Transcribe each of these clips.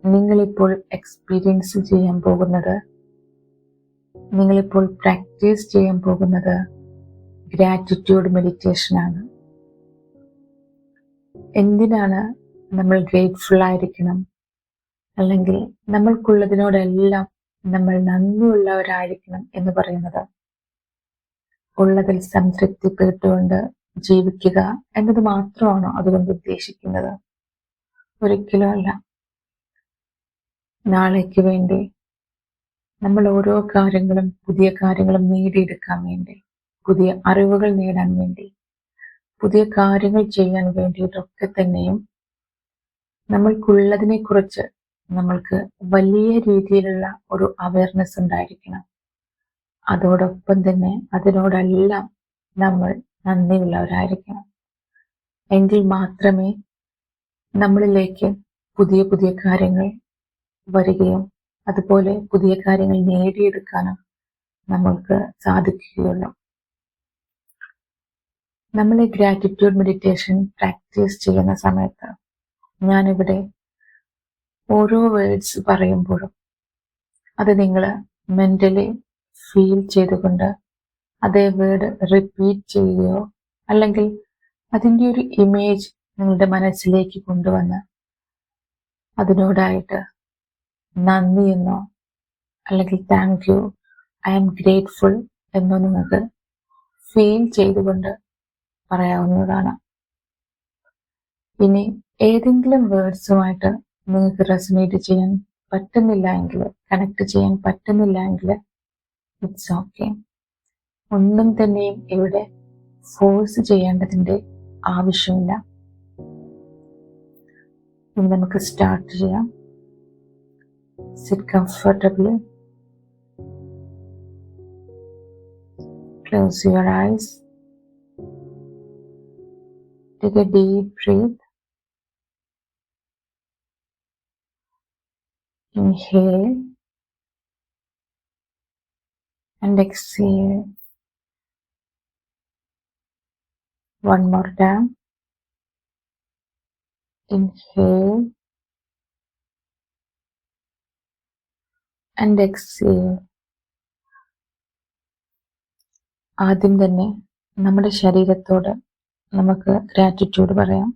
നിങ്ങളിപ്പോൾ എക്സ്പീരിയൻസ് ചെയ്യാൻ പോകുന്നത്, നിങ്ങളിപ്പോൾ പ്രാക്ടീസ് ചെയ്യാൻ പോകുന്നത് ഗ്രാറ്റിറ്റ്യൂഡ് മെഡിറ്റേഷനാണ്. എന്തിനാണ് നമ്മൾ ഗ്രേറ്റ്ഫുൾ ആയിരിക്കണം, അല്ലെങ്കിൽ നമ്മൾക്കുള്ളതിനോടെല്ലാം നമ്മൾ നന്ദിയുള്ളവരായിരിക്കണം എന്ന് പറയുന്നത്? ഉള്ളതിൽ സംതൃപ്തിപ്പെട്ടുകൊണ്ട് ജീവിക്കുക എന്നത് മാത്രമാണോ അതുകൊണ്ട് ഉദ്ദേശിക്കുന്നത്? ഒരിക്കലും അല്ല. നാളേക്ക് വേണ്ടി നമ്മൾ ഓരോ കാര്യങ്ങളും, പുതിയ കാര്യങ്ങളും നേടിയെടുക്കാൻ വേണ്ടി, പുതിയ അറിവുകൾ നേടാൻ വേണ്ടി, പുതിയ കാര്യങ്ങൾ ചെയ്യാൻ വേണ്ടിയിട്ടൊക്കെ തന്നെയും നമ്മൾക്കുള്ളതിനെ കുറിച്ച് നമ്മൾക്ക് വലിയ രീതിയിലുള്ള ഒരു അവയർനെസ് ഉണ്ടായിരിക്കണം. അതോടൊപ്പം തന്നെ അതിനോടെല്ലാം നമ്മൾ നന്ദിയുള്ളവരായിരിക്കണം. എങ്കിൽ മാത്രമേ നമ്മളിലേക്ക് പുതിയ പുതിയ കാര്യങ്ങൾ വരികയും അതുപോലെ പുതിയ കാര്യങ്ങൾ നേടിയെടുക്കാനും നമ്മൾക്ക് സാധിക്കുകയുള്ളൂ. നമ്മൾ ഈ ഗ്രാറ്റിറ്റ്യൂഡ് മെഡിറ്റേഷൻ പ്രാക്ടീസ് ചെയ്യുന്ന സമയത്ത് ഞാനിവിടെ ഓരോ വേർഡ്സ് പറയുമ്പോഴും അത് നിങ്ങൾ മെന്റലി ഫീൽ ചെയ്തുകൊണ്ട് അതേ വേർഡ് റിപ്പീറ്റ് ചെയ്യുകയോ അല്ലെങ്കിൽ അതിൻ്റെ ഒരു ഇമേജ് നിങ്ങളുടെ മനസ്സിലേക്ക് കൊണ്ടുവന്ന് അതിനോടായിട്ട് നന്ദി എന്നോ അല്ലെങ്കിൽ thank you, I am grateful എന്നോ നിങ്ങൾക്ക് ഫീൽ ചെയ്തുകൊണ്ട് പറയാവുന്നതാണ്. ഇനി ഏതെങ്കിലും വേർഡ്സുമായിട്ട് നിങ്ങൾക്ക് റെസൊനേറ്റ് ചെയ്യാൻ പറ്റുന്നില്ല എങ്കിൽ, കണക്ട് ചെയ്യാൻ പറ്റുന്നില്ല എങ്കിൽ ഇറ്റ്സ് ഓക്കെ. ഒന്നും തന്നെയും ഇവിടെ ഫോഴ്സ് ചെയ്യേണ്ടതിൻ്റെ ആവശ്യമില്ല. ഇനി നമുക്ക് സ്റ്റാർട്ട് ചെയ്യാം. Sit comfortably. Close your eyes. Take a deep breath. Inhale and exhale. One more time. Inhale and exhale. ആദ്യം തന്നെ നമ്മുടെ ശരീരത്തോട് നമുക്ക് ഗ്രാറ്റിറ്റ്യൂഡ് പറയാം.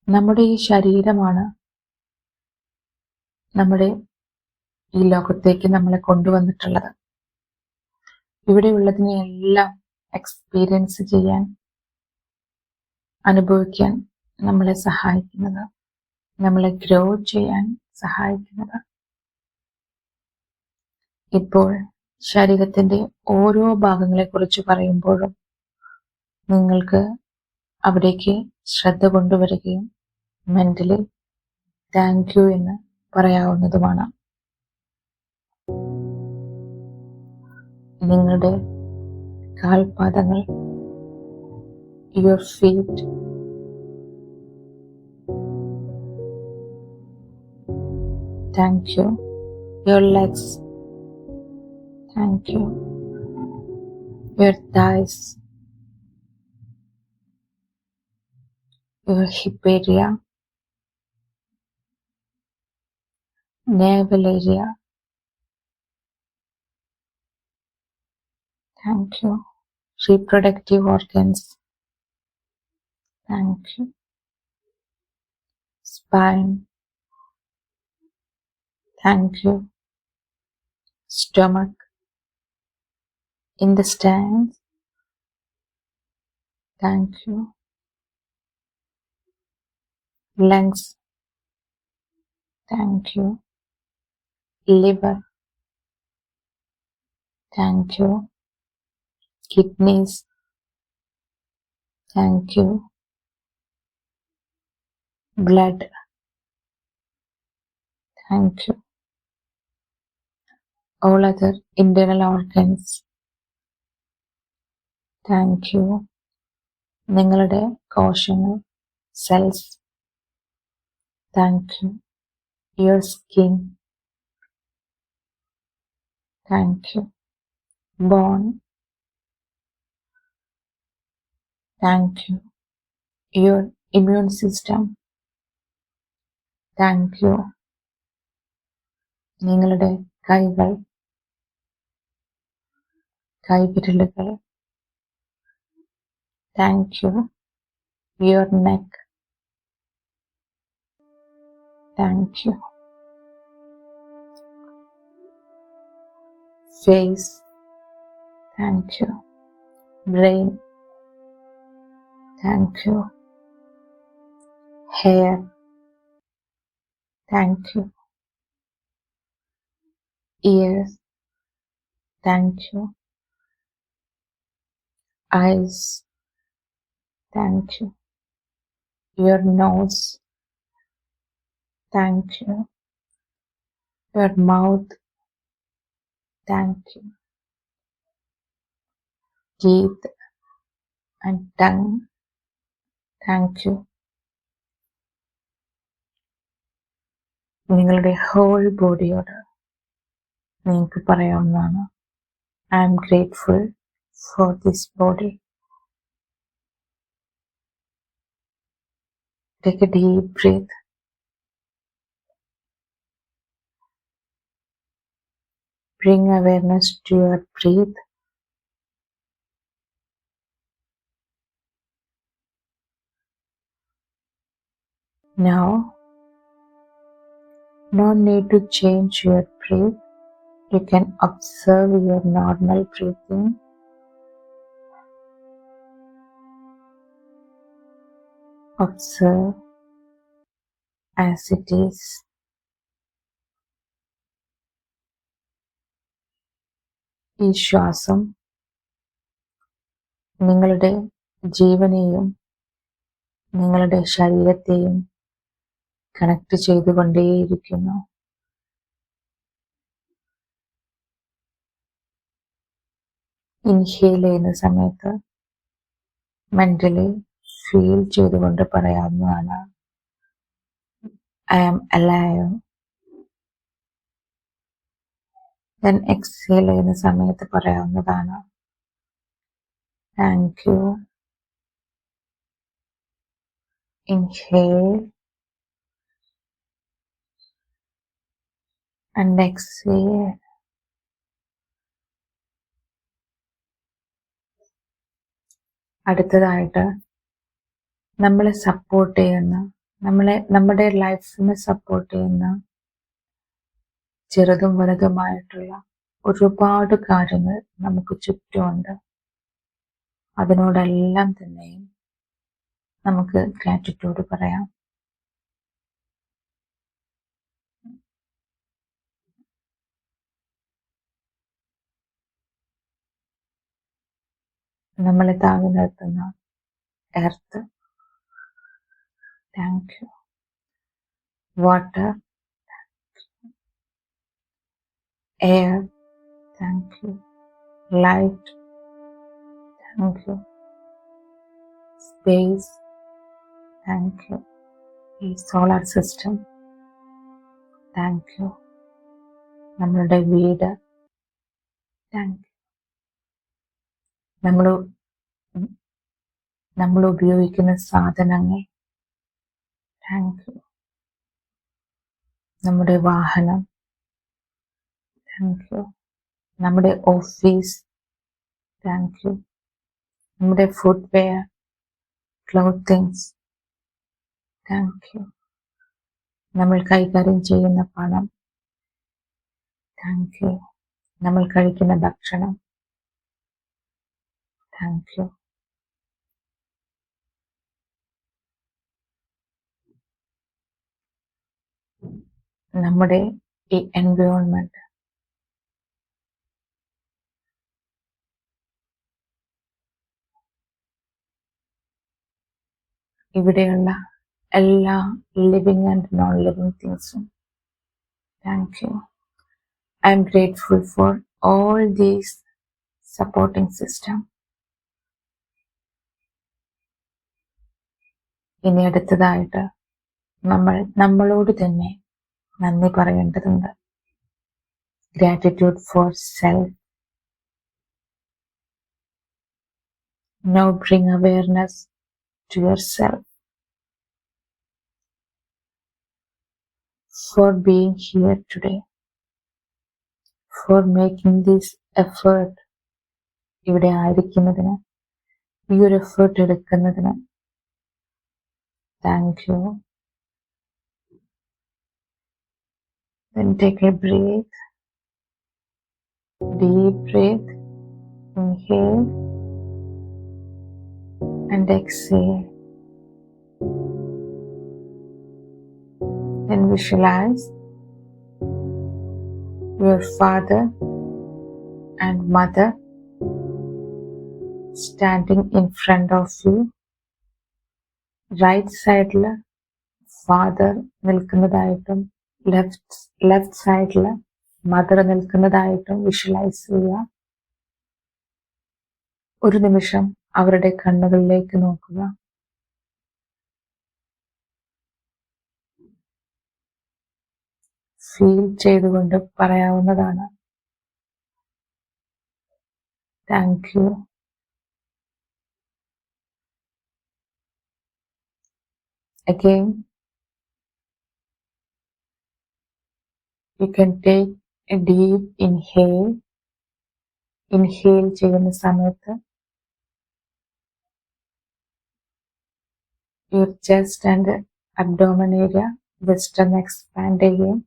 നമ്മുടെ ഈ ശരീരമാണ് നമ്മുടെ ഈ ലോകത്തേക്ക് നമ്മളെ കൊണ്ടുവന്നിട്ടുള്ളത്. ഇവിടെയുള്ളതിനെല്ലാം എക്സ്പീരിയൻസ് ചെയ്യാൻ, അനുഭവിക്കാൻ നമ്മളെ സഹായിക്കുന്നത്, നമ്മളെ ഗ്രോ ചെയ്യാൻ സഹായിക്കുന്നത്. ഇപ്പോൾ ശരീരത്തിൻ്റെ ഓരോ ഭാഗങ്ങളെക്കുറിച്ച് പറയുമ്പോഴും നിങ്ങൾക്ക് അവിടേക്ക് ശ്രദ്ധ കൊണ്ടുവരികയും മെന്റലി താങ്ക് യു എന്ന് പറയാവുന്നതുമാണ്. നിങ്ങളുടെ കാൽപാദങ്ങൾ, your feet, thank you. Your legs, thank you. Your thighs, your hip area, navel area, thank you. Reproductive organs, thank you. Spine, thank you. Stomach, intestines, thank you. Lungs, thank you. Liver, thank you. Kidneys, thank you. Blood, thank you. All other internal organs, thank you. നിങ്ങളുടെ കോശങ്ങൾ, cells, thank you. Your skin, thank you. Bone, thank you. Your immune system. Thank you. നിങ്ങളുടെ കൈകൾ, കൈവിരലുകൾ. Thank you. Your neck. Thank you. Face. Thank you. Brain. Thank you. Hair. Thank you. Ears. Thank you. Eyes. Thank you. Your nose. Thank you. Your mouth. Thank you. Teeth and tongue. Thank you. നിങ്ങളുടെ whole ബോഡിയോട് നിങ്ങൾക്ക് പറയാവുന്നതാണ്, I am grateful for this body. Take a deep breath. Bring awareness to your breath. Now, no need to change your breath. You can observe your normal breathing. Observe as it is. ഈ ശ്വാസം നിങ്ങളുടെ ജീവനെയും നിങ്ങളുടെ ശരീരത്തെയും connect ചെയ്തുകൊണ്ടേയിരിക്കുന്നു. Inhale ചെയ്യുന്ന സമയത്ത് mentally feel ചെയ്തുകൊണ്ട് പറയാവുന്നതാണ്, I am alive. Then exhale ചെയ്യുന്ന സമയത്ത് പറയാവുന്നതാണ്, Thank you. Inhale and exhale. അടുത്തതായിട്ട് നമ്മളെ സപ്പോർട്ട് ചെയ്യുന്ന, നമ്മുടെ ലൈഫിനെ സപ്പോർട്ട് ചെയ്യുന്ന ചെറുതും വലുതുമായിട്ടുള്ള ഒരുപാട് കാര്യങ്ങൾ നമുക്ക് ചുറ്റുമുണ്ട്. അതിനോടെല്ലാം തന്നെയും നമുക്ക് ഗ്രാറ്റിറ്റ്യൂഡ് പറയാം. നമ്മളെ താങ്ങി നിർത്തുന്ന earth, thank you. Water, air, thank you. Light, thank you. Space, thank you. ഈ സോളാർ സിസ്റ്റം, താങ്ക് യു. നമ്മളുടെ വീട്, താങ്ക് യു. നമ്മൾ ഉപയോഗിക്കുന്ന സാധനങ്ങൾ, താങ്ക് യു. നമ്മുടെ വാഹനം, താങ്ക് യു. നമ്മുടെ ഓഫീസ്, താങ്ക് യു. നമ്മുടെ ഫുട്വെയർ, ക്ലോത്തിങ്സ്, താങ്ക് യു. നമ്മൾ കൈകാര്യം ചെയ്യുന്ന പണം, താങ്ക് യു. നമ്മൾ കഴിക്കുന്ന ഭക്ഷണം, താങ്ക് യു. നമ്മുടെ ഈ എൻവയോൺമെന്റ്, ഇവിടെയുള്ള എല്ലാ ലിവിങ് ആൻഡ് നോൺ ലിവിങ് തിങ്സും, thank you. I am grateful for all these supporting system. ഇനി അടുത്തതായിട്ട് നമ്മളോട് തന്നെ നന്ദി പറയേണ്ടതുണ്ട്. Gratitude for self. Now bring awareness to yourself. for being here today, for making this effort. ഇവിടെ ആയിരിക്കുന്നതിന്, ഈ ഒരു എഫേർട്ട് എടുക്കുന്നതിന് thank you. Then take a breath, deep breath, inhale and exhale. Then visualize your father and mother standing in front of you. Right side la father നിൽക്കുന്നതായിട്ടും left സൈഡിൽ mother നിൽക്കുന്നതായിട്ടും visualise ചെയ്യുക. ഒരു നിമിഷം അവരുടെ കണ്ണുകളിലേക്ക് നോക്കുക. ഫീൽ ചെയ്തുകൊണ്ട് പറയാവുന്നതാണ്. Thank you. Again, you can take a deep inhale. Inhale ചെയ്യുന്ന സമയത്ത് your chest and abdomen area just expand ചെയ്യുകയും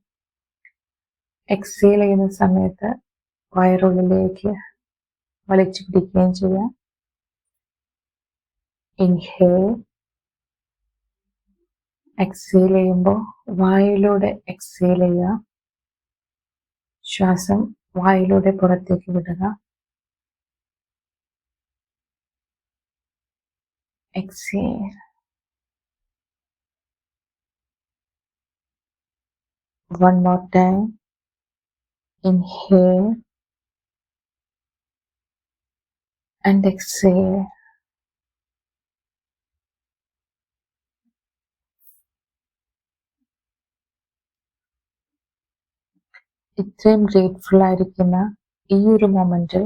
എക്സേൽ ചെയ്യുന്ന സമയത്ത് വയറുള്ളിലേക്ക് വലിച്ചു പിടിക്കുകയും ചെയ്യാം. ഇൻഹേൽ, എക്സേൽ ചെയ്യുമ്പോൾ വായിലൂടെ എക്സേൽ ചെയ്യുക. ശ്വാസം വായിലൂടെ പുറത്തേക്ക് വിടുക. Exhale. One more time. Inhale and exhale. ഇത്രയും ഗ്രേറ്റ്ഫുൾ ആയിരിക്കുന്ന ഈ ഒരു മൊമെന്റിൽ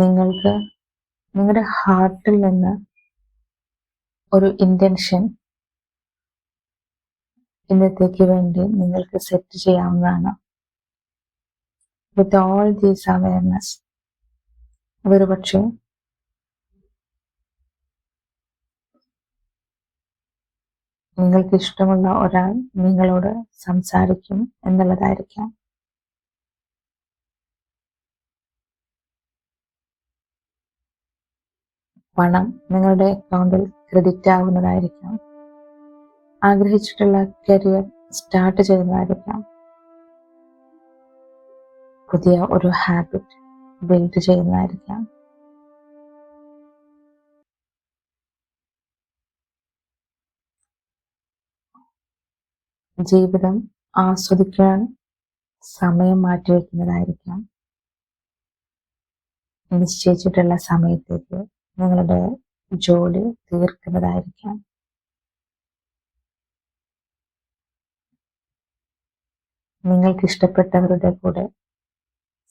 നിങ്ങൾക്ക് നിങ്ങളുടെ ഹാർട്ടിൽ നിന്ന് ഒരു ഇന്റൻഷൻ ഇന്നത്തേക്ക് വേണ്ടി നിങ്ങൾക്ക് സെറ്റ് ചെയ്യാവുന്നതാണ്. വിത്ത് ഓൾ ദീസ് അവയർനെസ്, ഒരുപക്ഷെ നിങ്ങൾക്ക് ഇഷ്ടമുള്ള ഒരാൾ നിങ്ങളോട് സംസാരിക്കും എന്നുള്ളതായിരിക്കാം. പണം നിങ്ങളുടെ അക്കൗണ്ടിൽ ക്രെഡിറ്റ് ആവുന്നതായിരിക്കാം. ആഗ്രഹിച്ചിട്ടുള്ള കരിയർ സ്റ്റാർട്ട് ചെയ്യുന്നതായിരിക്കാം. പുതിയ ഒരു ഹാബിറ്റ് ബിൽഡ് ചെയ്യുന്നതായിരിക്കാം. ജീവിതം ആസ്വദിക്കാൻ സമയം മാറ്റിവെക്കുന്നതായിരിക്കാം. നിശ്ചയിച്ചിട്ടുള്ള സമയത്തേക്ക് നിങ്ങളുടെ ജോലി തീർക്കുന്നതായിരിക്കാം. നിങ്ങൾക്ക് ഇഷ്ടപ്പെട്ടവരുടെ കൂടെ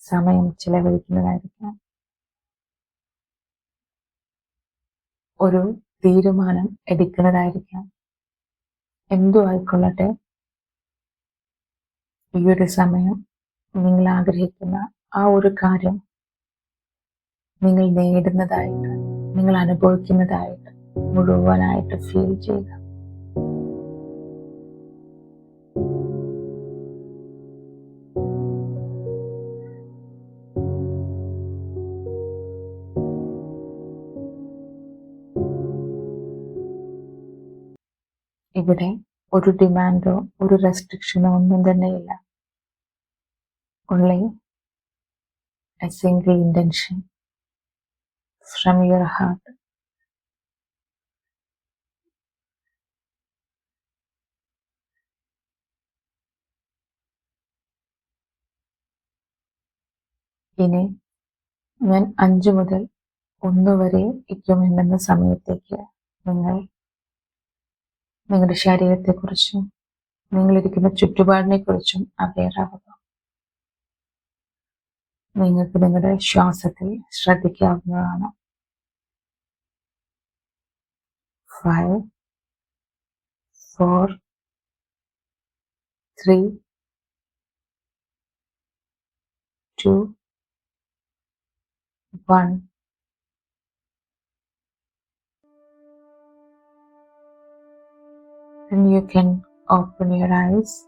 സമയം ചിലവഴിക്കുന്നതായിരിക്കാം. ഒരു തീരുമാനം എടുക്കുന്നതായിരിക്കാം. എന്തു ആയിക്കൊള്ളട്ടെ, ഈ ഒരു സമയം നിങ്ങൾ ആഗ്രഹിക്കുന്ന ആ ഒരു കാര്യം നിങ്ങൾ നേടുന്നതായിട്ട്, നിങ്ങൾ അനുഭവിക്കുന്നതായിട്ട് മുഴുവനായിട്ട് ഫീൽ ചെയ്യുക. ഇവിടെ ഒരു ഡിമാൻഡോ ഒരു റെസ്ട്രിക്ഷനോ ഒന്നും തന്നെയില്ല. only a single intention from your heart. ഇനി ഞാൻ 5 മുതൽ 1 വരെ എത്തുമെന്ന സമയത്തേക്ക് നിങ്ങൾ നിങ്ങളുടെ ശരീരത്തെക്കുറിച്ചും നിങ്ങളിരിക്കുന്ന ചുറ്റുപാടിനെ കുറിച്ചും അവെയർ ആവുക. നിങ്ങൾക്ക് നിങ്ങളുടെ ശ്വാസത്തിൽ ശ്രദ്ധിക്കാവുന്നതാണ്. 5, 4, 3, 2, 1. Then you can open your eyes.